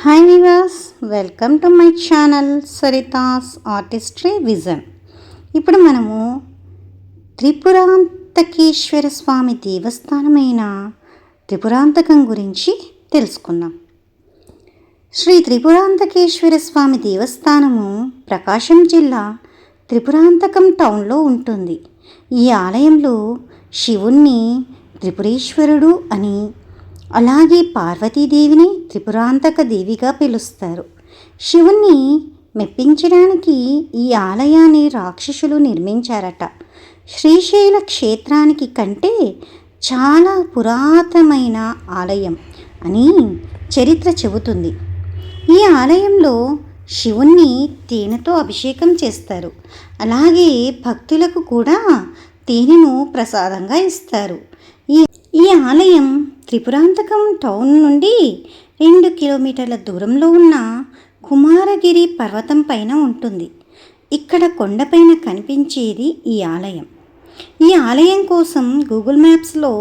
Hi viewers, welcome to my channel Saritha's artistry vision. ఇప్పుడు మనము త్రిపురాంతకేశ్వర స్వామి దేవస్థానమైన త్రిపురాంతకం గురించి తెలుసుకుందాం. శ్రీ త్రిపురాంతకేశ్వర స్వామి దేవస్థానము ప్రకాశం జిల్లా త్రిపురాంతకం టౌన్లో ఉంటుంది. ఈ ఆలయంలో శివుణ్ణి త్రిపురేశ్వరుడు అని, అలాగే పార్వతీదేవిని త్రిపురాంతక దేవిగా పిలుస్తారు. శివుణ్ణి మెప్పించడానికి ఈ ఆలయాన్ని రాక్షసులు నిర్మించారట. శ్రీశైల క్షేత్రానికి కంటే చాలా పురాతనమైన ఆలయం అని చరిత్ర చెబుతుంది. ఈ ఆలయంలో శివుణ్ణి తేనెతో అభిషేకం చేస్తారు. అలాగే భక్తులకు కూడా తేనెను ప్రసాదంగా ఇస్తారు. ఈ ఆలయం త్రిపురాంతకం టౌన్ నుండి 2 కిలోమీటర్ల దూరంలో ఉన్న కుమారగిరి పర్వతం పైన ఉంటుంది. ఇక్కడ కొండపైన కనిపించేది ఈ ఆలయం. ఈ ఆలయం కోసం గూగుల్ మ్యాప్స్లో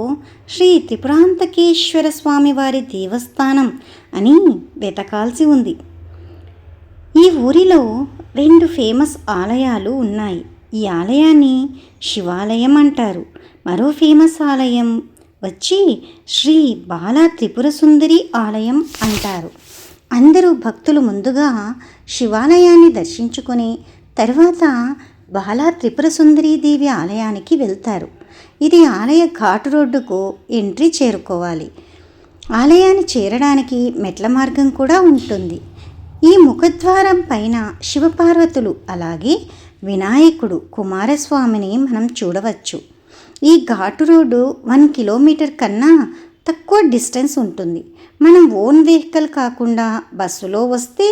శ్రీ త్రిపురాంతకేశ్వర స్వామి వారి దేవస్థానం అని వెతకాల్సి ఉంది. ఈ ఊరిలో 2 ఫేమస్ ఆలయాలు ఉన్నాయి. ఈ ఆలయాన్ని శివాలయం అంటారు. మరో ఫేమస్ ఆలయం వచ్చి శ్రీ బాలా త్రిపుర సుందరి ఆలయం అంటారు. అందరూ భక్తులు ముందుగా శివాలయాన్ని దర్శించుకొని తర్వాత బాలా త్రిపుర సుందరీ దేవి ఆలయానికి వెళ్తారు. ఇది ఆలయ ఘాటు రోడ్డుకు ఎంట్రీ చేరుకోవాలి. ఆలయాన్ని చేరడానికి మెట్ల మార్గం కూడా ఉంటుంది. ఈ ముఖద్వారం పైన శివపార్వతులు అలాగే వినాయకుడు కుమారస్వామిని మనం చూడవచ్చు. ఈ ఘాటు రోడ్డు 1 కిలోమీటర్ కన్నా తక్కువ డిస్టెన్స్ ఉంటుంది. మనం ఓన్ వెహికల్ కాకుండా బస్సులో వస్తే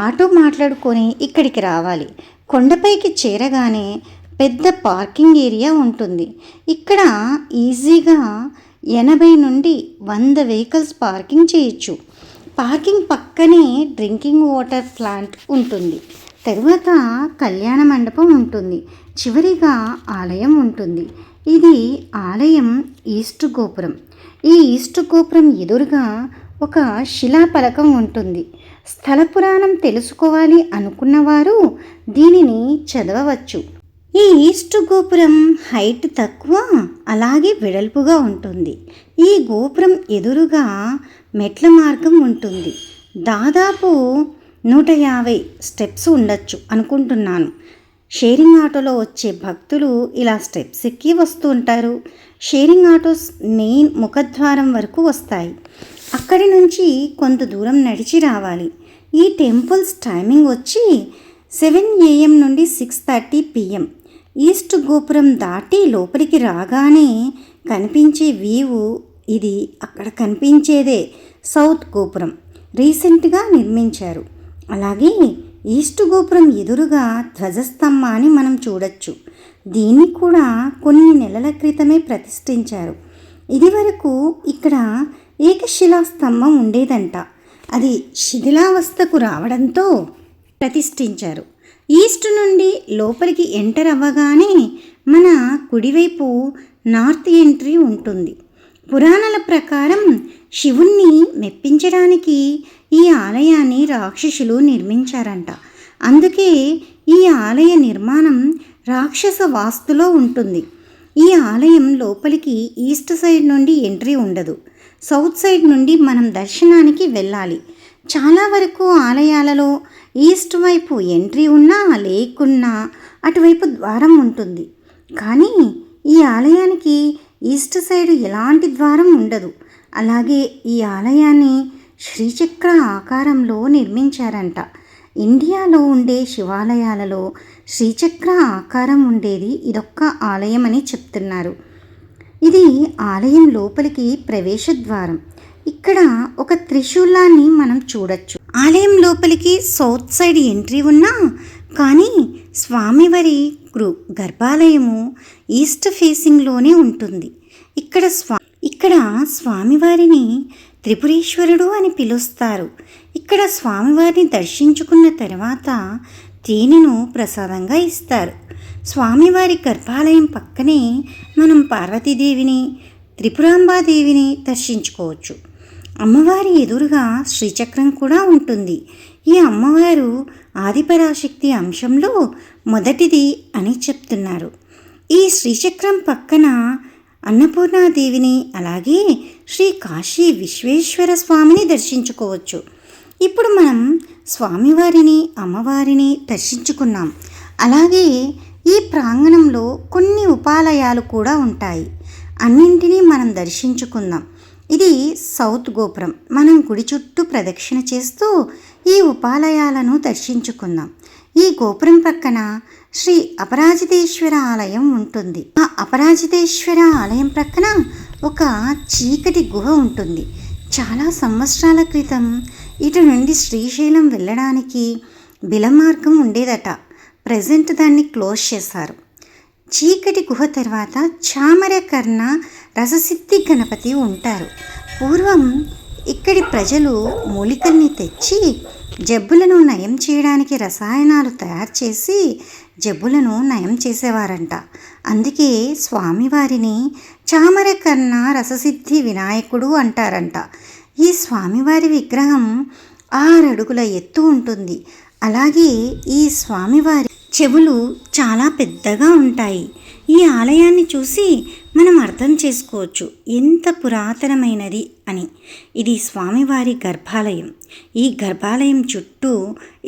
ఆటో మాట్లాడుకొని ఇక్కడికి రావాలి. కొండపైకి చేరగానే పెద్ద పార్కింగ్ ఏరియా ఉంటుంది. ఇక్కడ ఈజీగా 80 నుండి 100 వెహికల్స్ పార్కింగ్ చేయొచ్చు. పార్కింగ్ పక్కనే డ్రింకింగ్ వాటర్ ప్లాంట్ ఉంటుంది. తరువాత కళ్యాణ మండపం ఉంటుంది. చివరిగా ఆలయం ఉంటుంది. ఇది ఆలయం ఈస్ట్ గోపురం. ఈ ఈస్ట్ గోపురం ఎదురుగా ఒక శిలాఫలకం ఉంటుంది. స్థల పురాణం తెలుసుకోవాలి అనుకున్నవారు దీనిని చదవవచ్చు. ఈ ఈస్ట్ గోపురం హైట్ తక్కువ, అలాగే వెడల్పుగా ఉంటుంది. ఈ గోపురం ఎదురుగా మెట్ల మార్గం ఉంటుంది. దాదాపు 150 స్టెప్స్ ఉండొచ్చు అనుకుంటున్నాను. షేరింగ్ ఆటోలో వచ్చే భక్తులు ఇలా స్టెప్స్ ఎక్కి వస్తూ ఉంటారు. షేరింగ్ ఆటోస్ మెయిన్ ముఖద్వారం వరకు వస్తాయి. అక్కడి నుంచి కొంత దూరం నడిచి రావాలి. ఈ టెంపుల్స్ టైమింగ్ వచ్చి 7 AM నుండి 6:30 PM. ఈస్ట్ గోపురం దాటి లోపలికి రాగానే కనిపించే వ్యూ ఇది. అక్కడ కనిపించేదే సౌత్ గోపురం, రీసెంట్గా నిర్మించారు. అలాగే ఈస్ట్ గోపురం ఎదురుగా ధ్వజస్తంభాన్ని మనం చూడొచ్చు. దీన్ని కూడా కొన్ని నెలల క్రితమే ప్రతిష్ఠించారు. ఇది వరకు ఇక్కడ ఏకశిలా స్తంభం ఉండేదంట. అది శిథిలావస్థకు రావడంతో ప్రతిష్ఠించారు. ఈస్ట్ నుండి లోపలికి ఎంటర్ అవ్వగానే మన కుడివైపు నార్త్ ఎంట్రీ ఉంటుంది. పురాణాల ప్రకారం శివుణ్ణి మెప్పించడానికి ఈ ఆలయాన్ని రాక్షసులు నిర్మించారంట. అందుకే ఈ ఆలయ నిర్మాణం రాక్షస వాస్తులో ఉంటుంది. ఈ ఆలయం లోపలికి ఈస్ట్ సైడ్ నుండి ఎంట్రీ ఉండదు. సౌత్ సైడ్ నుండి మనం దర్శనానికి వెళ్ళాలి. చాలా వరకు ఆలయాలలో ఈస్ట్ వైపు ఎంట్రీ ఉన్నా లేకున్నా అటువైపు ద్వారం ఉంటుంది. కానీ ఈ ఆలయానికి ఈస్ట్ సైడ్ ఎలాంటి ద్వారం ఉండదు. అలాగే ఈ ఆలయాన్ని శ్రీచక్ర ఆకారంలో నిర్మించారంట. ఇండియాలో ఉండే శివాలయాలలో శ్రీచక్ర ఆకారం ఉండేది ఇదొక్క ఆలయం అని చెప్తున్నారు. ఇది ఆలయం లోపలికి ప్రవేశ ద్వారం. ఇక్కడ ఒక త్రిశూలాన్ని మనం చూడొచ్చు. ఆలయం లోపలికి సౌత్ సైడ్ ఎంట్రీ ఉన్నా కానీ స్వామివారి గర్భాలయము ఈస్ట్ ఫేసింగ్లోనే ఉంటుంది. ఇక్కడ స్వామివారిని త్రిపురేశ్వరుడు అని పిలుస్తారు. ఇక్కడ స్వామివారిని దర్శించుకున్న తర్వాత తేనెను ప్రసాదంగా ఇస్తారు. స్వామివారి గర్భాలయం పక్కనే మనం పార్వతీదేవిని త్రిపురాంబాదేవిని దర్శించుకోవచ్చు. అమ్మవారి ఎదురుగా శ్రీచక్రం కూడా ఉంటుంది. ఈ అమ్మవారు ఆదిపరాశక్తి అంశంలో మొదటిది అని చెప్తున్నారు. ఈ శ్రీచక్రం పక్కన అన్నపూర్ణాదేవిని అలాగే శ్రీ కాశీ విశ్వేశ్వర స్వామిని దర్శించుకోవచ్చు. ఇప్పుడు మనం స్వామివారిని అమ్మవారిని దర్శించుకున్నాం. అలాగే ఈ ప్రాంగణంలో కొన్ని ఉపాలయాలు కూడా ఉంటాయి. అన్నింటినీ మనం దర్శించుకుందాం. ఇది సౌత్ గోపురం. మనం గుడి చుట్టూ ప్రదక్షిణ చేస్తూ ఈ ఉపాలయాలను దర్శించుకుందాం. ఈ గోపురం పక్కన శ్రీ అపరాజితేశ్వర ఆలయం ఉంటుంది. ఆ అపరాజితేశ్వర ఆలయం ప్రక్కన ఒక చీకటి గుహ ఉంటుంది. చాలా సంవత్సరాల క్రితం ఇటు నుండి శ్రీశైలం వెళ్ళడానికి బిలమార్గం ఉండేదట. ప్రజెంట్ దాన్ని క్లోజ్ చేశారు. చీకటి గుహ తర్వాత చామరకర్ణ రససిద్ధి గణపతి ఉంటారు. పూర్వం ఇక్కడి ప్రజలు మూలికల్ని తెచ్చి జబ్బులను నయం చేయడానికి రసాయనాలు తయారు చేసి జబ్బులను నయం చేసేవారంట. అందుకే స్వామివారిని చామరకర్ణ రససిద్ధి వినాయకుడు అంటారంట. ఈ స్వామివారి విగ్రహం 6 అడుగుల ఎత్తు ఉంటుంది. అలాగే ఈ స్వామివారి చెవులు చాలా పెద్దగా ఉంటాయి. ఈ ఆలయాన్ని చూసి మనం అర్థం చేసుకోవచ్చు ఎంత పురాతనమైనది అని. ఇది స్వామివారి గర్భాలయం. ఈ గర్భాలయం చుట్టూ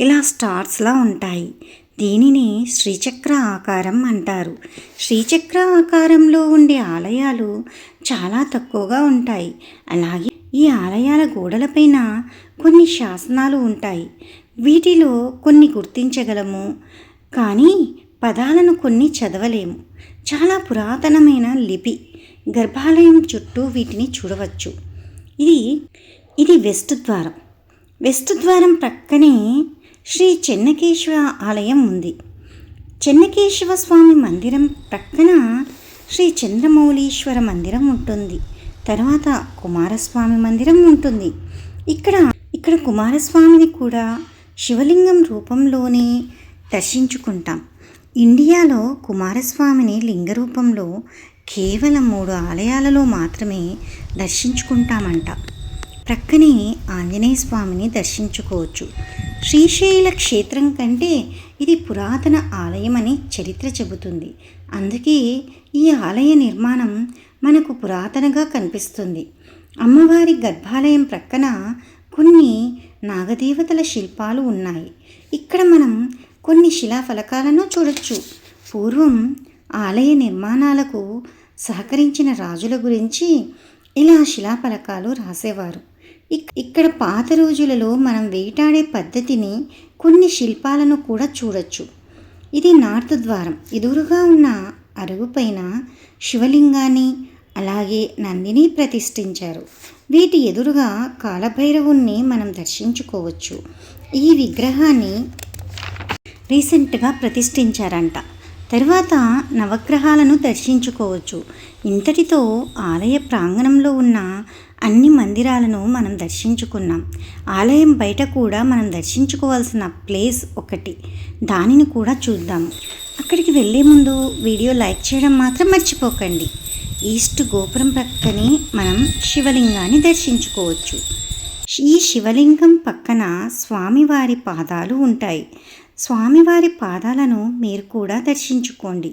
ఇలా స్టార్స్లా ఉంటాయి. దీనిని శ్రీచక్ర ఆకారం అంటారు. శ్రీచక్ర ఆకారంలో ఉండే ఆలయాలు చాలా తక్కువగా ఉంటాయి. అలాగే ఈ ఆలయాల గోడలపైన కొన్ని శాసనాలు ఉంటాయి. వీటిలో కొన్ని గుర్తించగలము, కానీ పదాలను కొన్ని చదవలేము. చాలా పురాతనమైన లిపి. గర్భాలయం చుట్టూ వీటిని చూడవచ్చు. ఇది వెస్ట్ ద్వారం. వెస్ట్ ద్వారం ప్రక్కనే శ్రీ చెన్నకేశవ ఆలయం ఉంది. చెన్నకేశవ స్వామి మందిరం ప్రక్కన శ్రీ చంద్రమౌళీశ్వర మందిరం ఉంటుంది. తర్వాత కుమారస్వామి మందిరం ఉంటుంది. ఇక్కడ కుమారస్వామిని కూడా శివలింగం రూపంలోనే దర్శించుకుంటాం. ఇండియాలో కుమారస్వామిని లింగ రూపంలో కేవలం 3 ఆలయాలలో మాత్రమే దర్శించుకుంటామంట. ప్రక్కనే ఆంజనేయ స్వామిని దర్శించుకోవచ్చు. శ్రీశైల క్షేత్రం కంటే ఇది పురాతన ఆలయం అని చరిత్ర చెబుతుంది. అందుకే ఈ ఆలయ నిర్మాణం మనకు పురాతనగా కనిపిస్తుంది. అమ్మవారి గర్భాలయం ప్రక్కన కొన్ని నాగదేవతల శిల్పాలు ఉన్నాయి. ఇక్కడ మనం కొన్ని శిలాఫలకాలను చూడొచ్చు. పూర్వం ఆలయ నిర్మాణాలకు సహకరించిన రాజుల గురించి ఇలా శిలాఫలకాలు రాసేవారు. ఇక్కడ పాత రోజులలో మనం వేటాడే పద్ధతిని, కొన్ని శిల్పాలను కూడా చూడొచ్చు. ఇది నార్త్ ద్వారం. ఎదురుగా ఉన్న అరుగుపైన శివలింగాన్ని అలాగే నందిని ప్రతిష్ఠించారు. వీటి ఎదురుగా కాలభైరవుణ్ణి మనం దర్శించుకోవచ్చు. ఈ విగ్రహాన్ని రీసెంట్గా ప్రతిష్ఠించారంట. తర్వాత నవగ్రహాలను దర్శించుకోవచ్చు. ఇంతటితో ఆలయ ప్రాంగణంలో ఉన్న అన్ని మందిరాలను మనం దర్శించుకున్నాం. ఆలయం బయట కూడా మనం దర్శించుకోవాల్సిన ప్లేస్ ఒకటి, దానిని కూడా చూద్దాం. అక్కడికి వెళ్ళే ముందు వీడియో లైక్ చేయడం మాత్రం మర్చిపోకండి. ఈస్ట్ గోపురం ప్రక్కనే మనం శివలింగాన్ని దర్శించుకోవచ్చు. ఈ శివలింగం పక్కన స్వామివారి పాదాలు ఉంటాయి. స్వామివారి పాదాలను మీరు కూడా దర్శించుకోండి.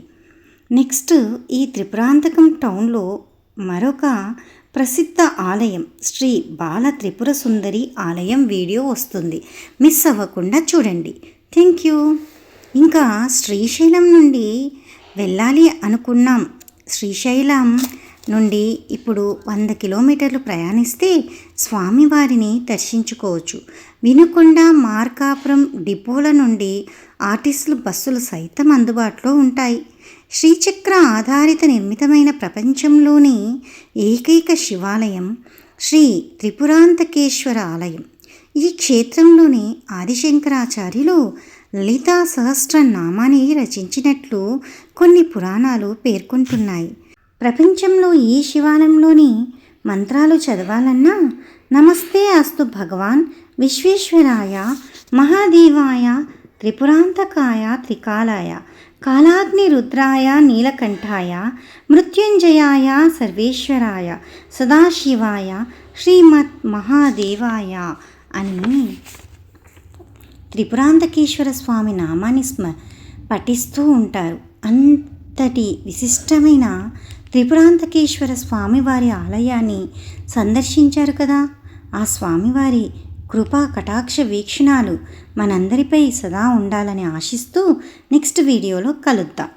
నెక్స్ట్ ఈ త్రిపురాంతకం టౌన్లో మరొక ప్రసిద్ధ ఆలయం శ్రీ బాల త్రిపుర సుందరి ఆలయం వీడియో వస్తుంది. మిస్ అవ్వకుండా చూడండి. Thank you. ఇంకా శ్రీశైలం నుండి వెళ్ళాలి అనుకున్నాం. శ్రీశైలం నుండి ఇప్పుడు 100 కిలోమీటర్లు ప్రయాణిస్తే స్వామివారిని దర్శించుకోవచ్చు. వినుకొండ, మార్కాపురం డిపోల నుండి ఆర్టీసీలు బస్సులు సైతం అందుబాటులో ఉంటాయి. శ్రీచక్ర ఆధారిత నిర్మితమైన ప్రపంచంలోని ఏకైక శివాలయం శ్రీ త్రిపురాంతకేశ్వర ఆలయం. ఈ క్షేత్రంలోని ఆదిశంకరాచార్యులు లలితా సహస్రనామాన్ని రచించినట్లు కొన్ని పురాణాలు పేర్కొంటున్నాయి. ప్రపంచంలో ఈ శివాలయంలోని మంత్రాలు చదవాలన్నా నమస్తే అస్తు భగవాన్ విశ్వేశ్వరాయ మహాదేవాయ త్రిపురాంతకాయ త్రికాలాయ కాలాగ్ని రుద్రాయ నీలకంఠాయ మృత్యుంజయాయ సర్వేశ్వరాయ సదాశివాయ శ్రీమద్ మహాదేవాయ అని త్రిపురాంతకేశ్వర స్వామి నామాన్ని పఠిస్తూ ఉంటారు. అంతటి విశిష్టమైన త్రిపురాంతకేశ్వర స్వామివారి ఆలయాన్ని సందర్శించారు కదా. ఆ స్వామివారి కృపా కటాక్ష వీక్షణాలు మనందరిపై సదా ఉండాలని ఆశిస్తూ నెక్స్ట్ వీడియోలో కలుద్దాం.